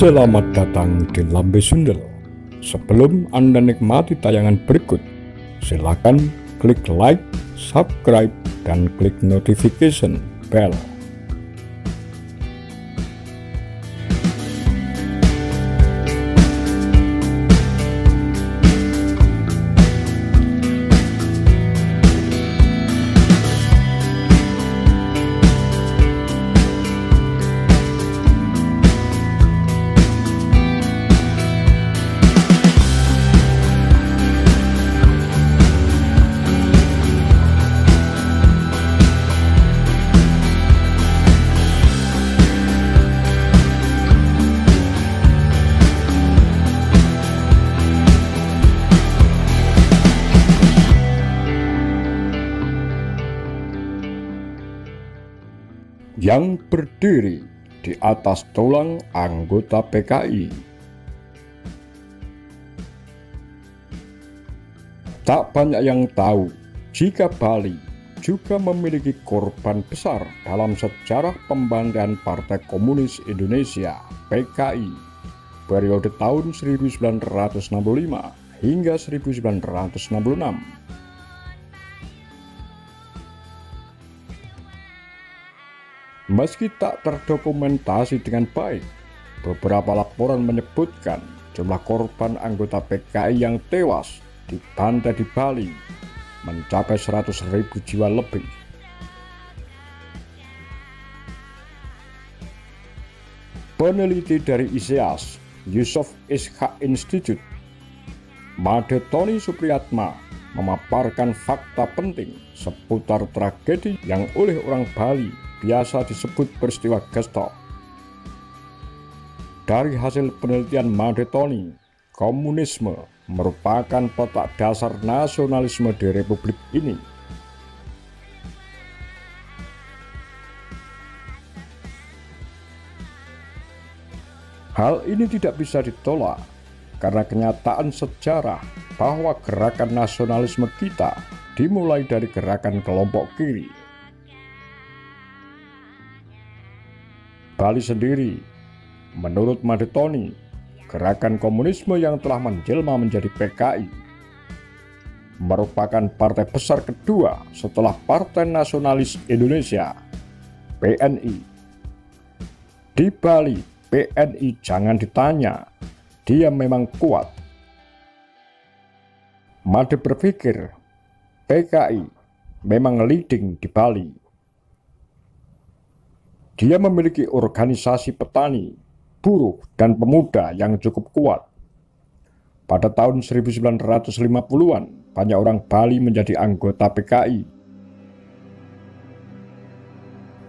Selamat datang di Lambe Sundel. Sebelum Anda nikmati tayangan berikut, silakan klik like, subscribe, dan klik notification bell. Yang berdiri di atas tulang anggota PKI. Tak banyak yang tahu jika Bali juga memiliki korban besar dalam sejarah pembantaian Partai Komunis Indonesia (PKI) periode tahun 1965 hingga 1966. Meski tak terdokumentasi dengan baik, beberapa laporan menyebutkan jumlah korban anggota PKI yang tewas dibantai di Bali mencapai 100.000 jiwa lebih. Peneliti dari ISEAS, Yusof Ishak Institute, Made Tony Supriyatma, memaparkan fakta penting seputar tragedi yang oleh orang Bali biasa disebut peristiwa Gestok. Dari hasil penelitian Made Tony, komunisme merupakan petak dasar nasionalisme di Republik ini. Hal ini tidak bisa ditolak karena kenyataan sejarah bahwa gerakan nasionalisme kita dimulai dari gerakan kelompok kiri. Bali sendiri, menurut Made Tony, gerakan komunisme yang telah menjelma menjadi PKI merupakan partai besar kedua setelah Partai Nasionalis Indonesia (PNI). Di Bali, PNI jangan ditanya, dia memang kuat. Made berpikir PKI memang leading di Bali. Dia memiliki organisasi petani, buruh, dan pemuda yang cukup kuat. Pada tahun 1950-an, banyak orang Bali menjadi anggota PKI.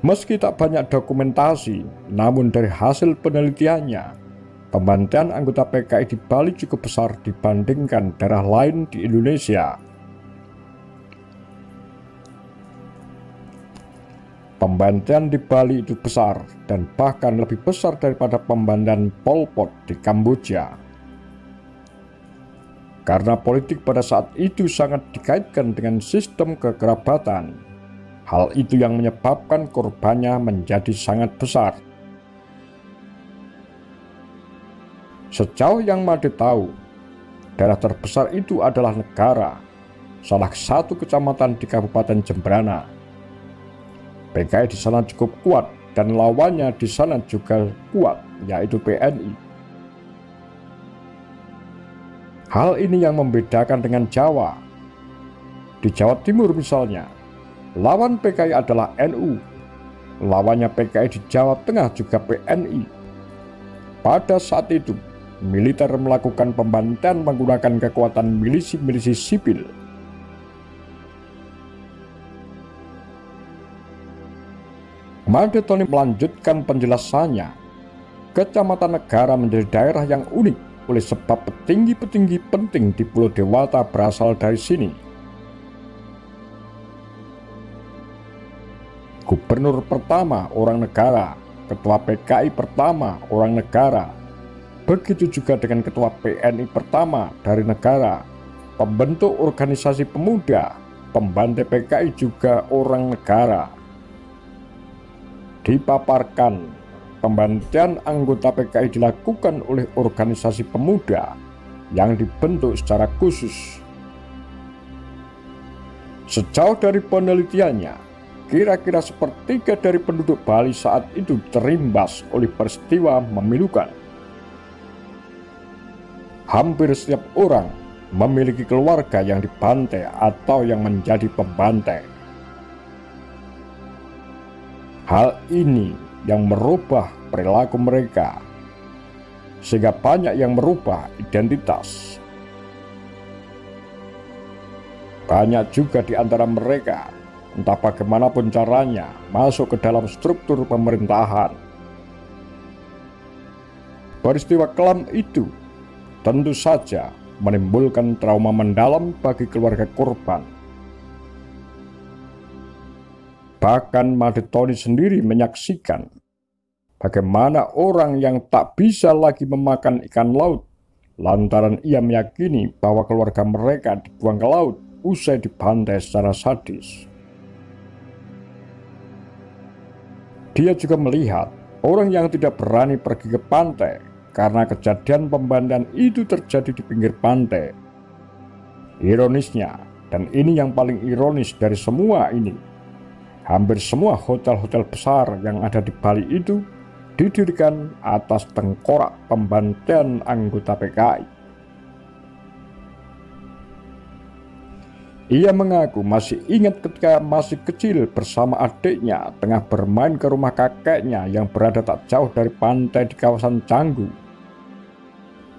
Meski tak banyak dokumentasi, namun dari hasil penelitiannya, pembantaian anggota PKI di Bali cukup besar dibandingkan daerah lain di Indonesia. Pembantaian di Bali itu besar dan bahkan lebih besar daripada pembantaian Pol Pot di Kamboja. Karena politik pada saat itu sangat dikaitkan dengan sistem kekerabatan, hal itu yang menyebabkan korbannya menjadi sangat besar. Sejauh yang Made tahu, daerah terbesar itu adalah Negara, salah satu kecamatan di Kabupaten Jembrana. PKI di sana cukup kuat dan lawannya di sana juga kuat, yaitu PNI. Hal ini yang membedakan dengan Jawa. Di Jawa Timur misalnya, lawan PKI adalah NU. Lawannya PKI di Jawa Tengah juga PNI. Pada saat itu, militer melakukan pembantaian menggunakan kekuatan milisi-milisi sipil. Made Tony melanjutkan penjelasannya. Kecamatan Negara menjadi daerah yang unik oleh sebab petinggi-petinggi penting di Pulau Dewata berasal dari sini. Gubernur pertama orang Negara, ketua PKI pertama orang Negara. Begitu juga dengan ketua PNI pertama dari Negara, pembentuk organisasi pemuda, pembantai PKI juga orang Negara. Dipaparkan pembantaian anggota PKI dilakukan oleh organisasi pemuda yang dibentuk secara khusus. Sejauh dari penelitiannya, kira-kira sepertiga dari penduduk Bali saat itu terimbas oleh peristiwa memilukan. Hampir setiap orang memiliki keluarga yang dibantai atau yang menjadi pembantai. Hal ini yang merubah perilaku mereka, sehingga banyak yang merubah identitas. Banyak juga di antara mereka, entah bagaimanapun caranya, masuk ke dalam struktur pemerintahan. Peristiwa kelam itu tentu saja menimbulkan trauma mendalam bagi keluarga korban. Bahkan Madetoni sendiri menyaksikan bagaimana orang yang tak bisa lagi memakan ikan laut lantaran ia meyakini bahwa keluarga mereka dibuang ke laut usai dibantai secara sadis. Dia juga melihat orang yang tidak berani pergi ke pantai karena kejadian pembantaian itu terjadi di pinggir pantai. Ironisnya, dan ini yang paling ironis dari semua ini, hampir semua hotel-hotel besar yang ada di Bali itu didirikan atas tengkorak pembantaian anggota PKI. Ia mengaku masih ingat ketika masih kecil bersama adiknya tengah bermain ke rumah kakeknya yang berada tak jauh dari pantai di kawasan Canggu.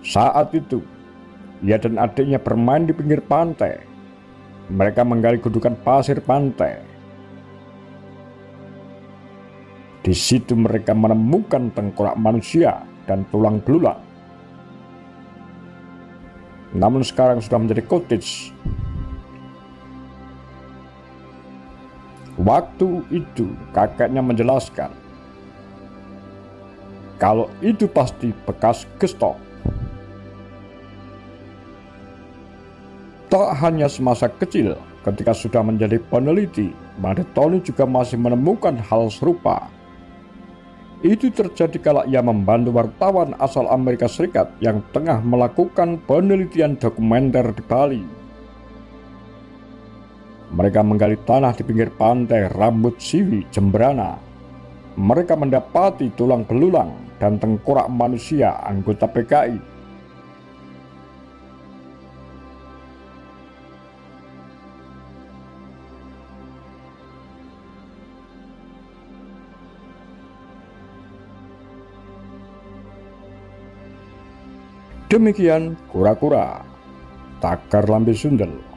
Saat itu, ia dan adiknya bermain di pinggir pantai. Mereka menggali gundukan pasir pantai. Di situ mereka menemukan tengkorak manusia dan tulang belulang. Namun sekarang sudah menjadi cottage. Waktu itu kakeknya menjelaskan kalau itu pasti bekas gestok. Tak hanya semasa kecil, ketika sudah menjadi peneliti, Madetoni juga masih menemukan hal serupa. Itu terjadi kala ia membantu wartawan asal Amerika Serikat yang tengah melakukan penelitian dokumenter di Bali. Mereka menggali tanah di pinggir pantai Rambut Siwi, Jembrana. Mereka mendapati tulang belulang dan tengkorak manusia anggota PKI. Demikian kura-kura, Tagar Lambe Sundel.